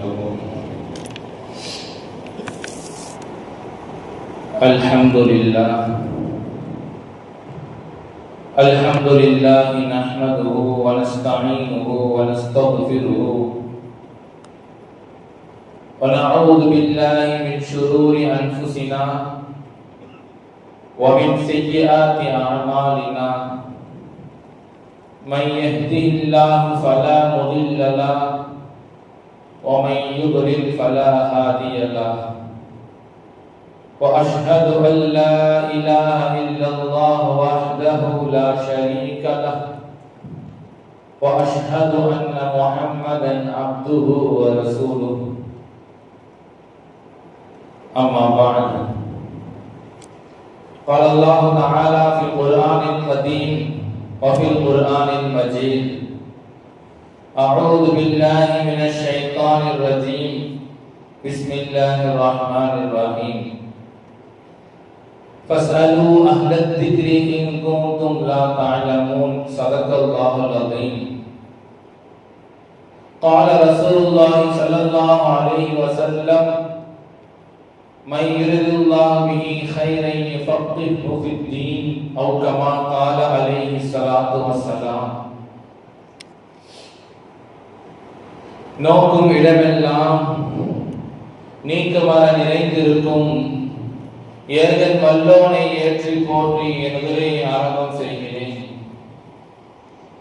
وبركاته. الحمد لله نحمده ونستعينه ونستغفره ونعوذ بالله من شرور أنفسنا ومن سيئات أعمالنا. من يهده الله فلا مضل له ومن يضلل فلا هادي له. وأشهد أن لا إله إلا الله وحده لا شريك له وأشهد أن محمدا عبده ورسوله. أما بعد، قال الله تعالى في القرآن القديم وفي القرآن المجيد: أعوذ بالله من الشيطان الرجيم، بسم الله الرحمن الرحيم. فاسألوا أهل الذكر إن كنتم لا تعلمون. صدق الله العظيم. قال رسول الله صلى الله عليه وسلم: من يرد الله به خيرا يفقهه في الدين، أو كما قال عليه الصلاة والسلام. நோக்கும் இடமெல்லாம் நீக்கமர நிறைந்திருக்கும் ஏகன் வல்லோனை ஏற்றி போற்றி எனுதலை ஆரம்பம் செய்கிறேன்.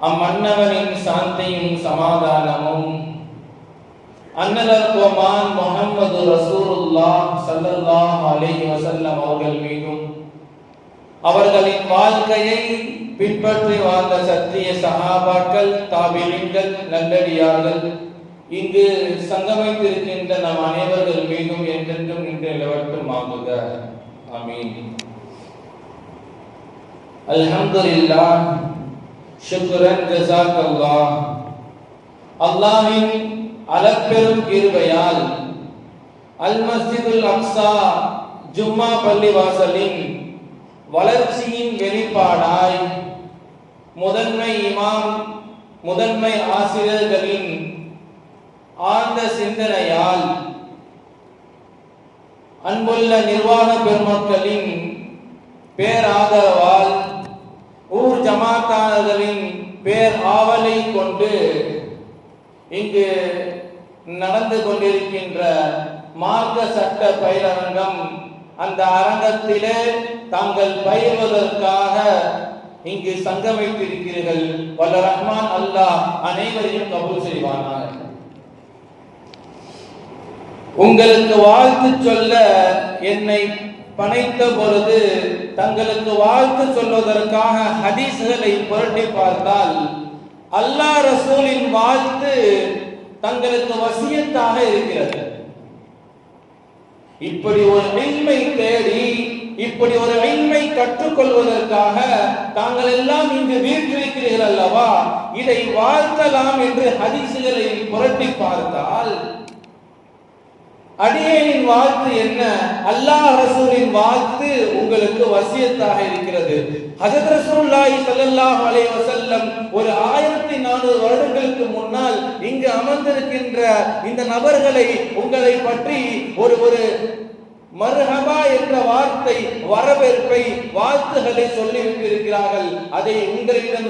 அம்மன்னவனின் சாந்தியும் சமாதானமும் அன்னலர் கோமான் முஹம்மது ரசூலுல்லாஹ் ஸல்லல்லாஹு அலைஹி வஸல்லம் அவர்கள் மீதும் அவர்களின் வாழ்க்கையை பின்பற்றி வாழ்ந்த சத்திய சஹாபாக்கள், தாபிஈன்கள், நல்லடியார்கள், இங்கு சங்கமித்திருக்கின்ற நம் அனைவர்கள் மீதும் என்றென்றும் நின்று நிலவட்டும் ஆகுக. ஆமீன். அல்ஹம்துலில்லாஹ், ஷுக்ரன், ஜஸாக்கல்லாஹ். அல்லாஹ்வின் அளப்பெரும் கிருபையால் அல் மஸ்ஜிதுல் அக்ஸா ஜும்மா பள்ளிவாசலின் வளர்ச்சியின் வெளிப்பாடாய் முதன்மை இமாம், முதன்மை ஆசிரியர்களின் ஆழ்ந்த சிந்தனையால், அன்புள்ள நிர்வாக பெருமக்களின் பேராதரவால், ஊர் ஜமாத்தாளர்களின் பேர் ஆவலை கொண்டு இங்கு நடந்து கொண்டிருக்கின்ற மார்க்க சட்ட பயிலரங்கம், அந்த அரங்கத்திலே தாங்கள் பயிர்வதற்காக இங்கு சங்கமித்திருக்கிறீர்கள். வல்ல ரஹ்மான் அல்லாஹ் அனைவரையும் கபூல் செய்வானாக. உங்களுக்கு வாழ்த்து சொல்ல என்னை பணித்த பொழுது தங்களுக்கு வாழ்த்து சொல்வதற்காக ஹதீஸ்களை புரட்டி பார்த்தால் அல்லாஹ் ரசூலின் வாழ்த்து தங்களுக்கு வசியத்தாக இருக்கிறது. இப்படி ஒரு இல்மை தேடி, இப்படி ஒரு இல்மை கற்றுக்கொள்வதற்காக தாங்கள் எல்லாம் இங்கு வீற்றிருக்கிறீர்கள் அல்லவா, இதை வாழ்த்தலாம் என்று ஹதீஸ்களை புரட்டி பார்த்தால் அடியேனின் வாழ்த்து என்ன? அல்லாஹ் ரசூலின் வாழ்த்து உங்களுக்கு வசியத்தாக இருக்கிறது. ஹஜ்ரத் ரசூலுல்லாஹி ஸல்லல்லாஹு அலைஹி வஸல்லம் ஒரு 1400 வருடங்களுக்கு முன்னால் இங்கு அமர்ந்திருக்கின்ற இந்த நபர்களை உங்களை பற்றி ஒரு மர்ஹபா என்ற வார்த்தை, வரவேற்பை, வாழ்த்துகளை சொல்லி இருக்கிறார்கள். அதை உங்களிடம்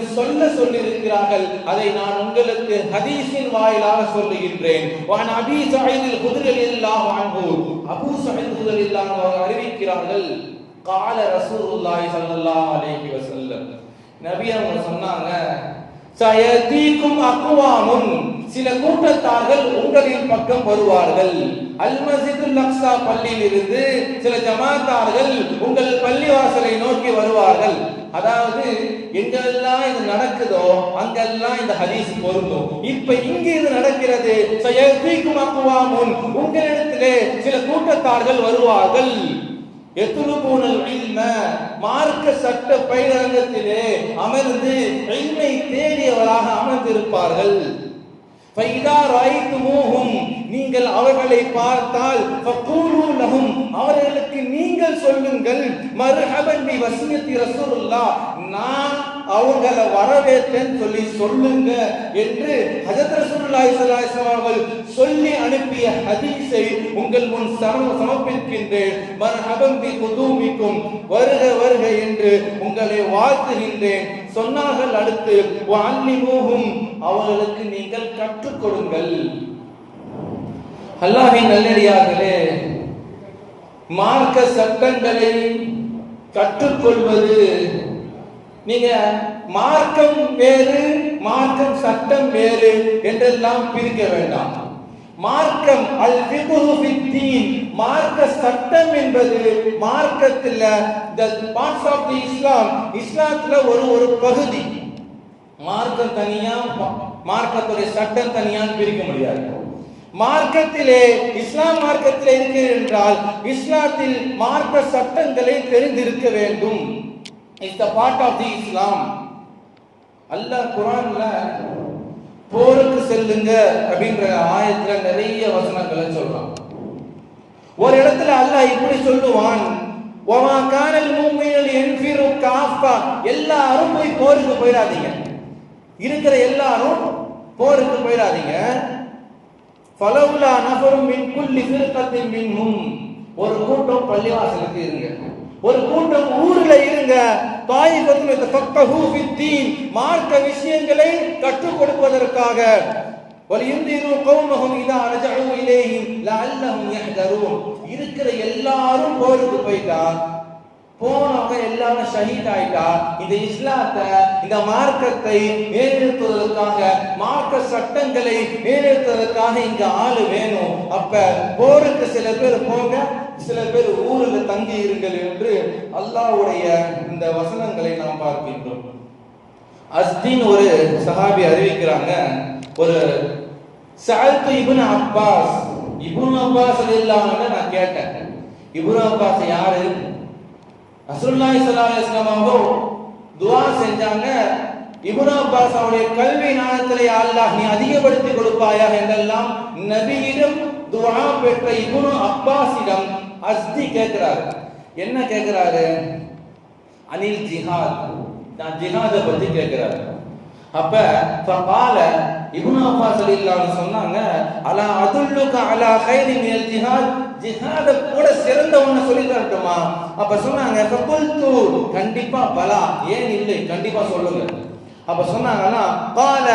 சொல்லி இருக்கிறார்கள். அதை நான் உங்களுக்கு ஹதீஸின் வாயிலாக சொல்லுகின்றேன். வான் அபீ ஸஈத் குத்ரி ரலியல்லாஹு அன்ஹு, அபூ ஸஈத் குத்ரி ரலியல்லாஹு அன்ஹு அறிவிக்கிறார்கள், قال ரசூலுல்லாஹி ஸல்லல்லாஹு அலைஹி வஸல்லம், நபி அவங்க சொன்னாங்க, சயதீக்கும் அக்வாமுன், சில கூட்டத்தார்கள் உங்களின் பக்கம் வருவார்கள். அல் மஸ்ஜிதுல் அக்ஸா பள்ளியிலிருந்து சில ஜமாத்தார்கள் உங்கள் பள்ளிவாசலை நோக்கி வருவார்கள். அதாவது எங்கெல்லாம் இது நடக்குதோ அங்கெல்லாம் இந்த ஹதீஸ் பொருந்தும். இப்ப இங்க இது நடக்கிறது. சயதீக்கும் அக்வாமுன், உங்களிடத்திலே சில கூட்டத்தார்கள் வருவார்கள். எத்துலுபூனல் இல்ம, மார்க்க சட்ட பயிலரங்கத்திலே அமர்ந்து இல்மை தேடியவராக அமர்ந்திருப்பார்கள். ஃபைதா ராய்துமூஹும், நீங்கள் அவர்களை பார்த்தால் ஃபகூலு லஹும், அவர்களுக்கு நீங்கள் சொல்லுங்கள், மர்ஹபன் பி வஸியத்தி ரசூலுல்லாஹ், நான் அவங்கள வரவேற்றேன்னு சொல்லி சொல்லுங்க என்று ஹஜ்ரத் ரசூலுல்லாஹி ஸல்லல்லாஹு அலைஹி வஸல்லம் சொல்லி அனுப்பி எழுப்பிய ஹதீஸை உங்கள் முன் சமர்ப்பிக்கின்றேன். மர்ஹபம் பி குதூமிக்கும், வருக வருக என்று உங்களை வாழ்த்துகின்றேன் சொன்னார்கள். அடுத்து வஅல்லிமூஹும், அவர்களுக்கு நீங்கள் கற்றுக் கொடுங்கள். அல்லாஹ்வின் நல்லடியார்களே, மார்க்க சட்டங்களை கற்றுக்கொள்வது, நீங்க மார்க்கம் வேறு மார்க்கம் சட்டம் வேறு என்றெல்லாம் பிரிக்க வேண்டாம். மார்க்கம் அல் ஃபிக்ஹு ஃபித்தீன், மார்க்க சட்டம் என்பது மார்க்கத்துல the parts of the Islam, இஸ்லாத்துல ஒரு பகுதி. மார்க்கம் தனியா, மார்க்கத்துடைய சட்டம் தனியா பிரிக்க முடியாது. மார்க்கத்திலே, இஸ்லாம் மார்க்கத்திலே இருக்கிறது என்றால் இஸ்லாத்தில் மார்க்க சட்டங்களை தெரிந்திருக்க வேண்டும். It's the part of the Islam. அல்லாஹ் குர்ஆன்ல போருக்கு செல்லுங்க அப்படின்ற ஆயத்துல நிறைய வசனங்களை சொல்றான். ஒரு இடத்துல அல்லாஹ் இப்படி சொல்லுவான், வமா கானல் முஃமினூன யன்ஃபிரு காஃபா, எல்லாரும் போய் போருக்கு போயிடாதீங்க, இருக்கிற எல்லாரும் போருக்கு போயிடாதீங்க. ஃபலவுலா நஃபரும் மின் குல்லி ஃபிர்கத்தின் மின்ஹும், ஒரு கூட்டம் பள்ளிவாசலுக்கு இருங்க, ஒரு கூட்டம் ஊர்ல இருங்க. தாயிஃபத்துன் யதஃபக்கஹு ஃபித்தீன், மார்க்க விஷயங்களை கற்றுக் கொடுப்பதற்காக. வலியுந்திரு கௌமஹும் இதா ரஜஉ இலைஹிம் லஅல்லஹும் யஹ்தரூன், இருக்கிற எல்லாரும் போருக்கு போயிட்டா, போனவங்க எல்லாரும் ஷஹீத் ஆயிட்டா, இந்த இஸ்லாத்தை, இந்த மார்க்கத்தை மேலெடுப்பதற்காக, மார்க்க சட்டங்களை மேலெடுப்பதற்காக இங்க ஆளு வேணும். அப்ப போருக்கு சில பேர் போங்க, சில பேர் ஊரில் தங்கி இருங்கள் என்று அல்லாஹ்வுடைய இந்த வசனங்களை நாம் பார்க்கின்றோம். அஸ்தீன் ஒரு சஹாபி அறிவிக்கிறாங்க, ஒரு சஅல்து இப்னு அப்பாஸ், இப்னு அப்பாஸ் ரலியல்லாஹு அன்ஹு நான் கேட்டேன், இப்னு அப்பாஸ் யாரு? ரசூலுல்லாஹி ஸல்லல்லாஹு அலைஹி வஸல்லம் துஆ செஞ்சாங்க, இப்னு அப்பாஸ் அவருடைய கல்வி ஞானத்திலே அல்லாஹ் நீ அதிகப்படுத்தி கொடுப்பாயா என்றெல்லாம் நபியிடம் துஆ பெற்ற இப்னு அப்பாஸிடம் அஸ்தி கேட்கிறாரு. என்ன கேட்கிறாரு? அனில் ஜிஹாத், நான் ஜிஹாத பத்தி கேட்கிறாரு. அப்ப ஃபகால இப்னு அப்பாஸ் ரலியல்லாஹு அன்ஹு சொன்னாங்க, அலா அதுல்லுக அலா கைரி மினல் ஜிஹாத், ஜிஹாத கூட சிறந்த ஒண்ணு சொல்லி தரட்டுமா? அப்ப சொன்னாங்க ஃபகுல்து, கண்டிப்பா பலா, ஏன் இல்லை, கண்டிப்பா சொல்லுங்க. அப்ப சொன்னாங்கன்னா கால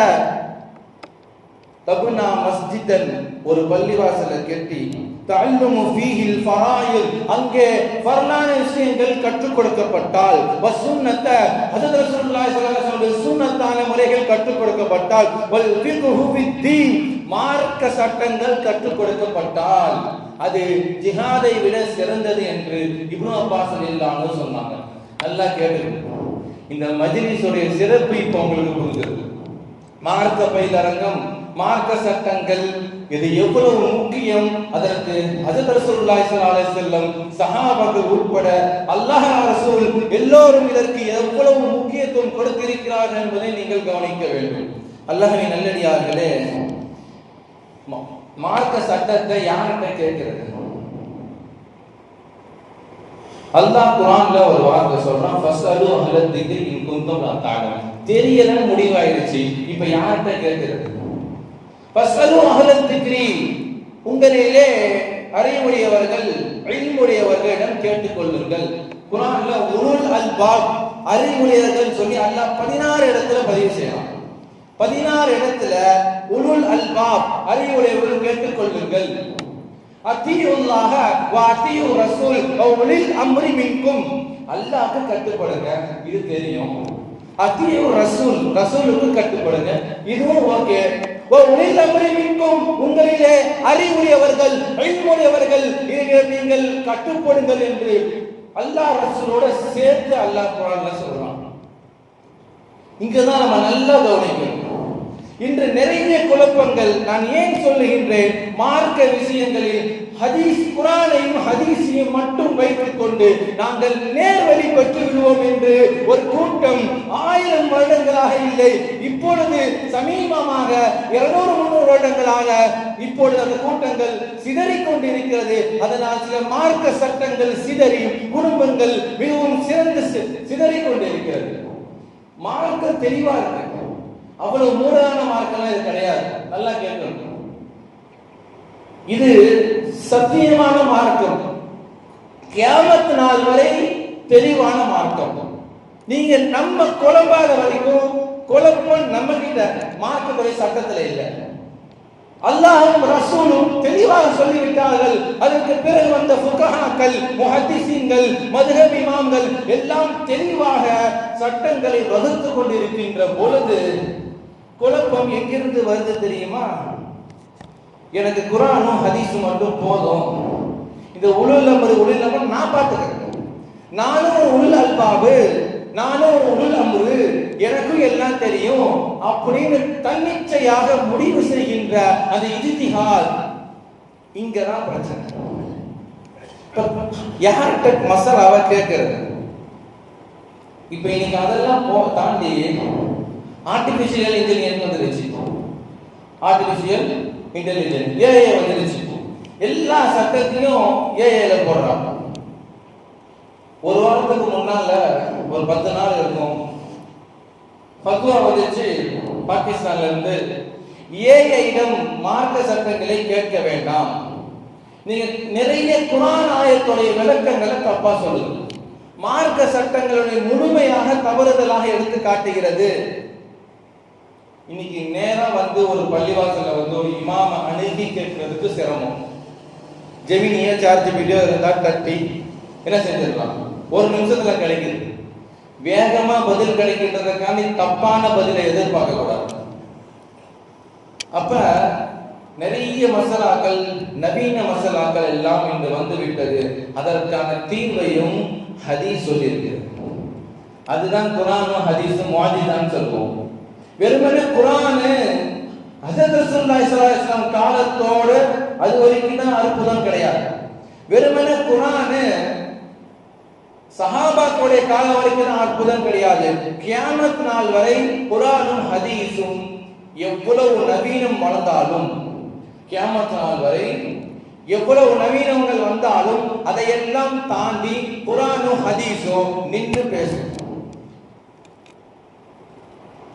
தபுனா மஸ்ஜிதன், ஒரு பள்ளிவாசலை கட்டி, தஅல்லுமு ஃபீஹில் ஃபராயில், அங்கே ஃபர்லான விஷயங்கள் கற்றுக் கொடுக்கப்பட்டால், வசுன்னத, ஹஜ்ரத் ரசூலுல்லாஹி ஸல்லல்லாஹு அலைஹி வஸல்லம் சுன்னத்தான முறைகள் கற்றுக் கொடுக்கப்பட்டால், வல் ஃபிக்ஹு ஃபித்தீன், மார்க்க சட்டங்கள் கற்றுக் கொடுக்கப்பட்டால் அது ஜிஹாதை விட சிறந்தது என்று இப்னு அப்பாஸ் ரலியல்லாஹு அன்ஹு சொன்னாங்க. நல்லா கேளுங்க, இந்த மஜ்லிஸுடைய சிறப்பு இப்ப உங்களுக்கு புரிகிறது. மார்க்க பயிலரங்கம், மார்க்க சட்டங்கள் இது எவ்வளவு முக்கியம், அதற்கு ஹஜ்ரத் ரசூலுல்லாஹி ஸல்லல்லாஹு அலைஹி வஸல்லம், சஹாபாக்கள் உட்பட அல்லாஹ் ரசூல் எல்லோரும் இதற்கு எவ்வளவு முக்கியத்துவம் கொடுத்திருக்கிறார்கள் என்பதை நீங்கள் கவனிக்க வேண்டும். அல்லாஹ்வின் நல்லடியார்களே, மார்க்க சட்டத்தை யார்கிட்ட கேட்கிறது? அல்லாஹ் குர்ஆன்ல ஒரு வார்த்தை சொல்றான், ஃபஸ்அலு அஹ்லத் திக்ரி இன் குன்தும் லா தஅலமூன், தெரியலன்னு முடிவாயிருச்சு, இப்ப யார்கிட்ட கேட்கிறது? ஃபஸ்அலு அஹ்லத் திக்ரி, உங்களிலே அறிவுடையவர்கள், இல்முடையவர்களிடம் கேட்டுக்கொள்ளுங்கள். குர்ஆன்ல உலுல் அல்பாப், அறிவுடையவர்கள் சொல்லி அல்லாஹ் 16 இடத்துல பதிவு செய்யறான். 16 இடத்துல உலுல் அல்பாப், அறிவுடையவர்கள் கேட்டுக்கொள்ளுங்கள். அத்தியுல்லாஹ வ அத்தியு ரசூல் வ உலில் அம்ரி மின்கும், அல்லாஹ்வுக்கு கட்டுப்படுங்க, இது தெரியும். அத்தியு ரசூல், ரசூலுக்கு கட்டுப்படுங்க, இதுவும் ஓகே. வ உலில் அம்ரி மின்கும், உங்களிலே அறிவுடையவர்கள், இல்முடையவர்கள் நீங்கள் கட்டுப்படுங்கள் என்று அல்லாஹ் ரசூலோட சேர்த்து அல்லாஹ் குர்ஆன்ல சொல்றான். இங்கதான் நம்ம நல்லா கவனிக்கணும். இன்று நிறைய குழப்பங்கள். நான் ஏன் சொல்லுகின்றேன்? மார்க்க விஷயங்களில் ஹதீஸ், குர்ஆனையும் ஹதீஸையும் மட்டும் வைத்துக் கொண்டு நாங்கள் நேர்வழி பெற்று விடுவோம் என்று ஒரு கூட்டம் 1000 வருடங்களாக இல்லை, இப்பொழுது சமீபமாக 200-300 வருடங்களாக இப்பொழுது அந்த கூட்டங்கள் சிதறிக் கொண்டிருக்கிறது. அதனால் சில மார்க்க சட்டங்கள் சிதறி, குடும்பங்கள் மிகவும் சிறந்து சிதறிக் கொண்டிருக்கிறது. மார்க்கம் தெளிவா இருக்கு, அவ்வளவு மூடான மார்க்கெல்லாம் இது கிடையாது. நல்லா கேட்கணும். இது சத்தியமான மார்க்கம், கியாமத் நாள் வரை தெளிவான மார்க்கம். நீங்க நம்ம குழம்பாத வரைக்கும் குழப்பம் நம்ம கிட்ட மார்க்கத்துறை சட்டத்தில் இல்லை. அல்லாஹ்வும் ரசூலும் தெளிவாக சொல்லிவிட்டார்கள். அதற்கு பிறகு வந்த ஃபுகஹாக்கள், முஹத்திஸீன்கள், மத்ஹப் இமாம்கள் எல்லாம் தெளிவாக சட்டங்களை வகுத்து கொண்டிருக்கின்ற பொழுது குழப்பம் எங்கிருந்து வருது தெரியுமா? எனக்கு குர்ஆனும் ஹதீஸும் மட்டும் போதும், இந்த உலுல் அம்ரு நான் பார்த்துக்கிறேன், நானும் உலுல் அல்பாபு, நானும் உலுல் அம்ரு, எனக்கும் எல்லாம் தெரியும் அப்படின்னு தன்னிச்சையாக முடிவு செய்கின்ற அந்த இஜ்திஹாத், இங்கதான் பிரச்சனை. யார்கிட்ட மசாலாவை கேட்கிறது? இப்ப இன்னைக்கு அதெல்லாம் தாண்டி ஆர்டிபிஷியல் இன்டெலிஜென்ஸ் வந்துருச்சு. ஆர்டிபிஷியல் இன்டெலிஜென்ஸ் ஏஐ வந்துருச்சு. எல்லா சட்டத்தையும் ஏஐல போடுறாங்க. ஒரு வாரத்துக்கு முன்னால ஒரு 10 நாள் இருக்கும், ஃபத்வா வந்துச்சு பாகிஸ்தான்ல இருந்து, ஏஐயிடம் மார்க்க சட்டங்களை கேட்க வேண்டாம், நீங்க நிறைய குர்ஆன் ஆயத்துடைய விளக்கங்களை தப்பா சொல்லுங்க, மார்க்க சட்டங்களுடைய முழுமையாக தவறுதலாக எடுத்து காட்டுகிறது. இன்னைக்கு நேரா வந்து ஒரு பள்ளிவாசல்ல வந்து ஒரு இமாம அணுகி கேட்கிறதுக்கு சிரமம். ஜெமினியா சார்ஜ் வீடியோ இருந்தா தட்டி என்ன செஞ்சிடலாம், ஒரு நிமிஷத்துல கிடைக்குது. வேகமா பதில் கிடைக்கின்றதுக்காண்டி தப்பான பதிலை எதிர்பார்க்க கூடாது. அப்ப நிறைய மசாலாக்கள், நவீன மசாலாக்கள் எல்லாம் இன்று வந்து விட்டது. அதற்கான தீர்வையும் ஹதீஸ் சொல்லியிருக்கிறது. அதுதான் குர்ஆனும் ஹதீஸும் முஆஜிஸான்னு சொல்லுவோம். வெறுமனே குர்ஆன் ஹஜ்ரத் ரசூலுல்லாஹி ஸல்லல்லாஹு அலைஹி வஸல்லம் காலத்தோடு அது வரைக்கும் தான் அற்புதம் கிடையாது. வெறுமனே குர்ஆன் சஹாபாக்களுடைய காலம் வரைக்கும் தான் அற்புதம் கிடையாது. கியாமத் நாள் வரை குர்ஆனும் ஹதீஸும் எவ்வளவு நவீனம் வளர்ந்தாலும், கியாமத் நாள் வரை எவ்வளவு நவீனங்கள் வந்தாலும் அதையெல்லாம் தாண்டி குர்ஆனும் ஹதீஸும் நின்று பேசும்.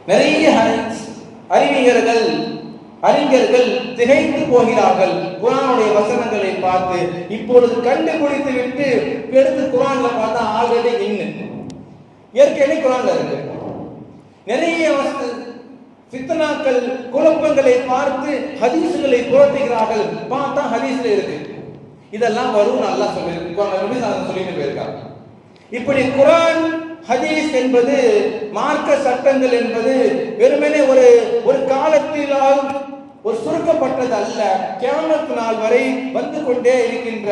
நிறைய அறிஞர்கள் திகைத்து போகிறார்கள் குர்ஆனுடைய வசனங்களை பார்த்து. இப்பொழுது கண்டுபிடித்து விட்டு எடுத்து குர்ஆன்ல பார்த்தா ஆல்ரெடி ஏற்கனவே குர்ஆன்ல இருக்கு. நிறைய ஃபித்னாக்கள், குழப்பங்களை பார்த்து ஹதீஸ்களை புரட்டுகிறார்கள், பார்த்தா ஹதீஸ்ல இருக்கு. இதெல்லாம் வரும் நல்லா சொல்லிட்டு போயிருக்காங்க. இப்படி குர்ஆன் ஹதீஸ் என்பது, மார்க்க சட்டங்கள் என்பது வெறுமனே ஒரு காலத்தில் ஒரு சுருக்கப்பட்டது அல்ல. கியாமத் நாள் வரை வந்து கொண்டே இருக்கின்ற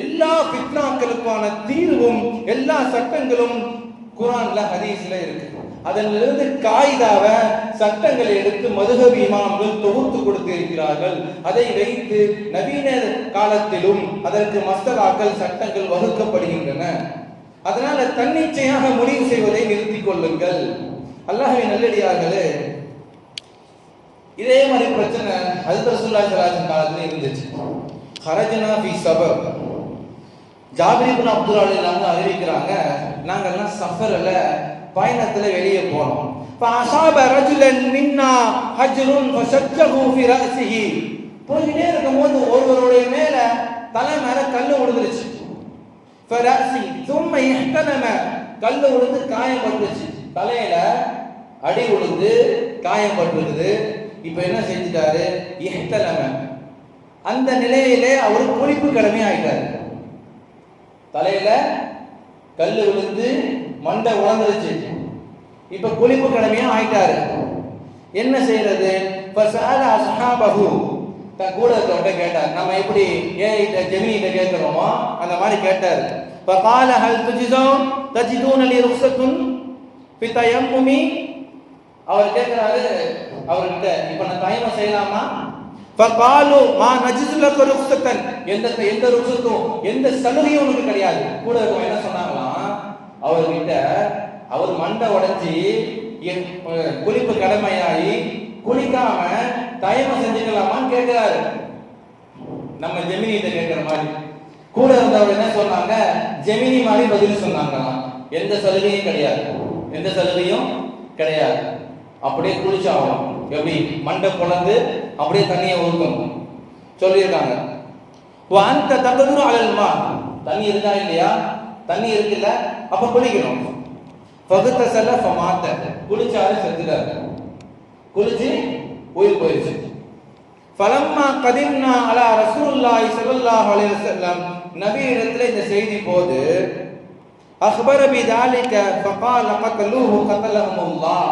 எல்லா ஃபித்னாக்களுக்கான தீர்வும் எல்லா சட்டங்களும் குர்ஆன்ல ஹதீஸ்ல இருக்கு. அதிலிருந்து காயிதாவ சட்டங்களை எடுத்து மதுஹப் இமாம்கள் தொகுத்து கொடுத்து இருக்கிறார்கள். அதை வைத்து நவீன காலத்திலும் அதற்கு மஸ்தலாக்கள் சட்டங்கள் வகுக்கப்படுகின்றன. அதனால தன்னிச்சையாக முடிவு செய்வதை நிறுத்திக் கொள்ளுங்கள். அல்லாஹ்வின் நல்லடியார்களே, இதே மாதிரி பிரச்சனை ஹஜ்ரத் ரசூலுல்லாஹி ஸல்லல்லாஹு அலைஹி வஸல்லம் காலத்துல இருந்துச்சு. ஹரஜனா ஃபீ சஃபர், ஜாபிர் இப்னு அப்துல்லா ரலியல்லாஹு அறிவிக்கிறாங்க, நாங்க எல்லாம் சஃபர்ல பயணத்துல வெளியே போனோம். ஃபஅஸாப ரஜுலன் மின்னா ஹஜ்ருன் ஃபஷஜ்ஜஹு ஃபீ ரஅஸிஹி, போயிட்டே இருக்கும்போது ஒருவருடைய மேல தலை மேல கல்லு விழுந்துருச்சு. ஃபரஅஸி ثم احتلم, கல்லு விழுந்து காயம் பட்டுச்சு, தலையில அடி விழுந்து காயம் பட்டுருக்குது. இப்ப என்ன செஞ்சிட்டாரு, இஹ்தலம, அந்த நிலையிலே அவர் குளிப்பு கடமை ஆயிட்டாரு. தலையில கல்லு விழுந்து மண்டை உலர்ந்துருச்சு, இப்ப குளிப்பு கடமையா ஆயிட்டாரு. என்ன செய்யறது? ஃபஸஅல அஸ்ஹாபஹு, தன் கூட இருக்கவங்க கேட்டார். நம்ம எப்படி ஏஐட்ட ஜெமினிட்ட கேட்கிறோமோ அந்த மாதிரி கேட்டார். ஃபகால ஹல் துஜிஸூன் தஜிதூன லி ருக்ஸத்துன் ஃபி தயம்முமி, அவர் கேட்கிறாரு அவர்கிட்ட, இப்ப நான் தயமம் செய்யலாமா? ஃபகாலு மா நஜிது லக ருக்ஸத்தன், எந்த ருக்ஸத்தும் எந்த சலுகையும் உனக்கு கிடையாது. கூட இருக்கவங்க என்ன சொன்னாங்களாம், அவர்கிட்ட அவர் மண்டை உடைஞ்சி குளிப்பு கடமையாகி குளிக்காம தயமம் செஞ்சுக்கலாமான்னு கேட்கிறாரு. நம்ம ஜெமினிட்ட கேட்கிற மாதிரி. கூட இருந்தவர் என்ன சொன்னாங்க, ஜெமினி மாதிரி பதில் சொன்னாங்களாம், எந்த சலுகையும் கிடையாது, எந்த சலுகையும் கிடையாது, அப்படியே குளிச்சாகணும். எப்படி மண்டை பொழந்து அப்படியே தண்ணியை ஊற்றணும். சொல்லியிருக்காங்க. அந்த தகுதுரு அலல்மா, தண்ணி இருக்கா இல்லையா, தண்ணி இருக்குல்ல, அப்ப குளிக்கணும். பகுத்த செல்ல மாத்த, குளிச்சாரு செத்துட்டாரு, குளிச்சு உயிர் போயிடுச்சு. ஃபலம்மா கதிம்னா அலா ரசூலுல்லாஹி ஸல்லல்லாஹு அலைஹி வஸல்லம், நபி இடத்துல இந்த செய்தி போது அக்பர பிதாலிக ஃபகால கதலுஹு கதலஹுமுல்லாஹ்,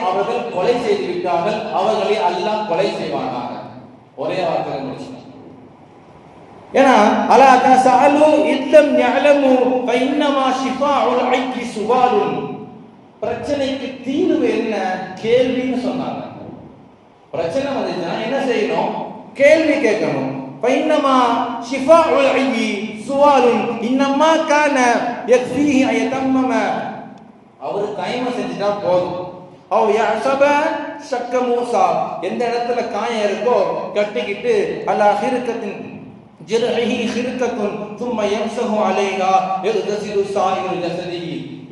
அவர்கள் கொலை செய்து விட்டார்கள், அவர்களை அல்லாஹ் கொலை செய்வானாக. ஒரே வார்த்தையில முடிச்சாங்க. ஏன்னா அலா தஸஅலு இல்லம் யஅலமு ஃபஇன்னமா ஷிஃபாஉல் ஐக்கி சுவாலுன், பிரச்சனைக்கு தீர்வு என்ன, கேள்வின்னு சொன்னாங்க. பிரச்சனை வந்துச்சுன்னா என்ன செய்யணும், கேள்வி கேட்கணும். ஃபஇன்னமா ஷிஃபாஉல் ஐக்கி சுவாலுன் இன்னமா கான யக்ஃபீஹி அயதம்மம, அவர் கைம செஞ்சுட்டா போதும். அவ் யஸப ஷக்க மூசா, எந்த இடத்துல காயம் இருக்கோ கட்டிக்கிட்டு அலா ஹிர்கத்தின் ஜிர்ஹி ஹிர்கத்துன் ثم يمسح عليها يغسل سائر جسده,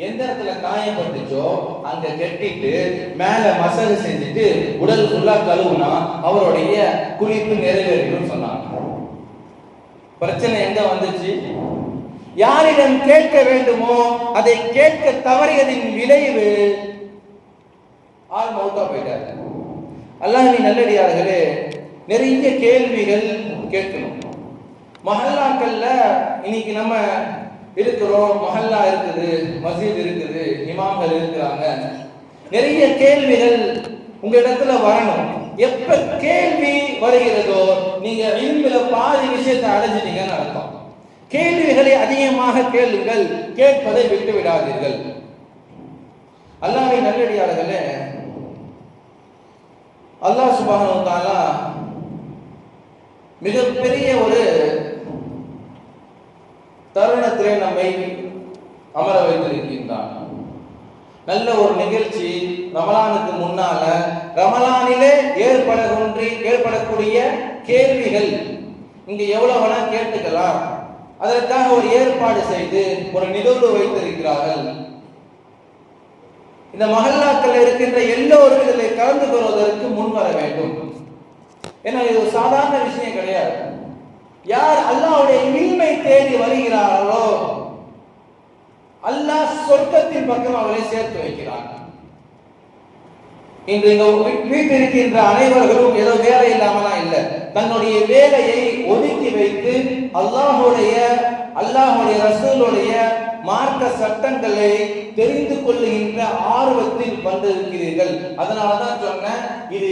எந்த இடத்துல காயம் பட்டுச்சோ அங்க கட்டிட்டு மேல மசாஜ் செஞ்சுட்டு உடல் ஃபுல்லா கழுவுனா அவருடைய குளிப்பு நிறைவேறும் சொன்னாங்க. பிரச்சனை எங்க வந்துச்சு, யாரிடம் கேட்க வேண்டுமோ அதை கேட்க தவறியதின் விளைவு ஆள் மௌத்தா போயிட்டாரு. அல்லாஹ்வின் நல்லடியார்களே, நிறைய கேள்விகள் கேட்கணும். மஹல்லாக்கள்ல இன்னைக்கு நம்ம இருக்கிறோம், மஹல்லா இருக்குது, மஸ்ஜித் இருக்குது, இமாம்கள் இருக்கிறாங்க, நிறைய கேள்விகள் உங்க இடத்துல வரணும். எப்ப கேள்வி வருகிறதோ நீங்க இல்மில பாதி விஷயத்தை அடைஞ்சிட்டீங்கன்னு அர்த்தம். கேள்விகளை அதிகமாக கேளுங்கள், கேட்பதை விட்டு விடாதீர்கள். அல்லாஹ்வின் நல்லடியார்களே, அல்லாஹ் சுப்ஹானஹு வ தஆலா மிகப்பெரிய ஒரு தருணத்திலே நம்மை அமர வைத்திருக்கின்றான். நல்ல ஒரு நிகழ்ச்சி ரமலானுக்கு முன்னால, ரமலானிலே ஏற்படக்கூடிய கேள்விகள் இங்க எவ்வளவு வேணா கேட்டுக்கலாம். அதற்காக ஒரு ஏற்பாடு செய்து ஒரு நிகழ்வு வைத்திருக்கிறார்கள். இந்த மஹல்லாக்கள் இருக்கின்ற எல்லோரும் இதில் கலந்து கொள்வதற்கு முன் வர வேண்டும். ஏன்னா இது ஒரு சாதாரண விஷயம் கிடையாது. யார் அல்லாஹ்வுடைய இல்மை தேடி வருகிறார்களோ அல்லாஹ் சொர்க்கத்தின் பக்கம் அவரை சேர்த்து வைக்கிறார். இன்று வீட்டில் இருக்கின்ற அனைவர்களும் ஏதோ வேலை இல்லாமலாம் இல்லை, தன்னுடைய வேலையை ஒதுக்கி வைத்து அல்லாஹ்வுடைய ரசூலுடைய மார்க்க சட்டங்களை தெரிந்து கொள்ளுகின்ற ஆர்வத்தில் வந்திருக்கிறீர்கள். அதனாலதான் சொன்னேன், இது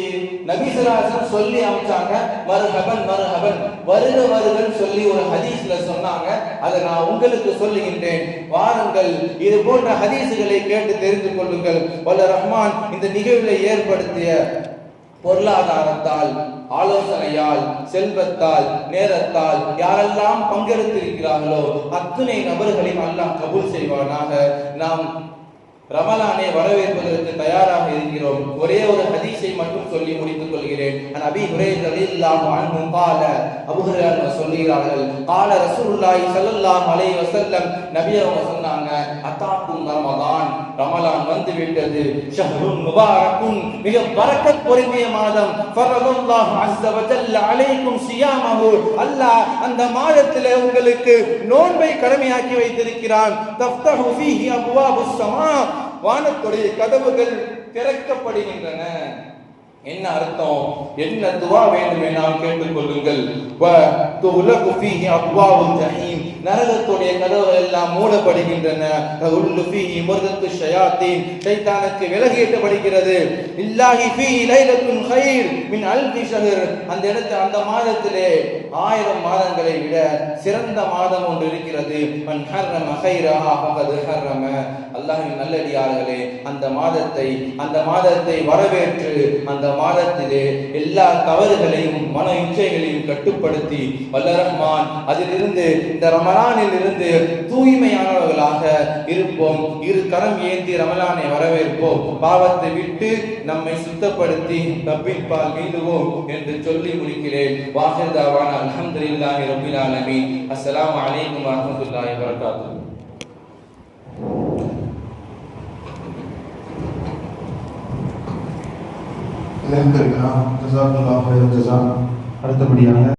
நபி ஸல்லல்லாஹு அலைஹி வஸல்லம் சொல்லி அமைச்சாங்க, மர்ஹபன் மர்ஹபன், வருக வருகன்னு சொல்லி ஒரு ஹதீஸ்ல சொன்னாங்க. அதை நான் உங்களுக்கு சொல்லுகின்றேன், வாருங்கள் இது போன்ற ஹதீசுகளை கேட்டு தெரிந்து கொள்ளுங்கள். வல்ல ரஹ்மான் இந்த நிகழ்வை ஏற்படுத்திய பொருளாதாரத்தால், ஆலோசனையால், செல்வத்தால், நேரத்தால் யாரெல்லாம் பங்கெடுத்திருக்கிறார்களோ அத்தனை நபர்களையும் அல்லாஹ் கபூல் செய்வானாக. நாம் ரமலானை வரவேற்பதற்கு தயாராக இருக்கிறோம். ஒரே ஒரு ஹதீஸை மட்டும் சொல்லி முடித்துக் கொள்கிறேன். அபீ ஹுரைரா ரலியல்லாஹு அன்ஹு قال, அபூ ஹுரைரா சொல்கிறார்கள், قال ரசூலுல்லாஹி ஸல்லல்லாஹு அலைஹி வஸல்லம், நபி அவங்க சொன்னாங்க, அதாக்கும் ரமலான், ரமலான் வந்து விட்டது, ஷஹ்ருன் முபாரக்குன், மிக பரக்கத் பொருந்திய மாதம், ஃபரதல்லாஹு அஸ்ஸ வ ஜல்ல அலைக்கும் ஸியாமஹு, அல்லாஹ் அந்த மாதத்திலே உங்களுக்கு நோன்பை கடமையாக்கி வைத்திருக்கிறான். தஃப்தஹு ஃபீஹி அப்வாபுஸ் ஸமா, வானத்துடைய கதவுகள் திறக்கப்படுகின்றன. என்ன அர்த்தம், என்ன துஆ வேண்டும் என கேட்டுக் கொள்ளுங்கள். வ துலகு ஃபீஹி அப்வாபுல் ஜஹீம், நரகத்துடைய கதவுகள் எல்லாம் மூடப்படுகின்றன. தஉல்லு ஃபீஹி முர்தத்து ஷயாத்தீன், ஷைத்தானுக்கு விலகியப்படுகிறது. இல்லாஹி ஃபீ லைலத்துன் கைர் மின் அல்ஃபி ஷஹர், அந்த இடத்துல அந்த மாதத்திலே 1000 மாதங்களை விட சிறந்த மாதம் ஒன்று இருக்கிறது. மன் ஹர்ரம கைரஹா ஃபகத் ஹர்ரம, அல்லாஹ்வின் நல்லடியார்களே, அந்த மாதத்தை வரவேற்று அந்த மாதத்திலே எல்லா தவறுகளையும் மன இச்சைகளையும் கட்டுப்படுத்தி வல்ல ரஹ்மான் அதிலிருந்து இந்த ரமலானில் இருந்து தூய்மையானவர்களாக இருப்போம். இரு கரம் ஏந்தி ரமலானை வரவேற்போம். பாவத்தை விட்டு நம்மை சுத்தப்படுத்தி ரப்பின் பால் மீதுவோம் என்று சொல்லி முடிக்கிறேன். வாஹிர் தாவானா அல்ஹம்துலில்லாஹி ரப்பில் ஆலமீன். அஸ்ஸலாமு அலைக்கும் வரஹ்மத்துல்லாஹி வபரகாத்துஹு. الحمد لله جزاك الله خير الجزاء. அடுத்தபடியாக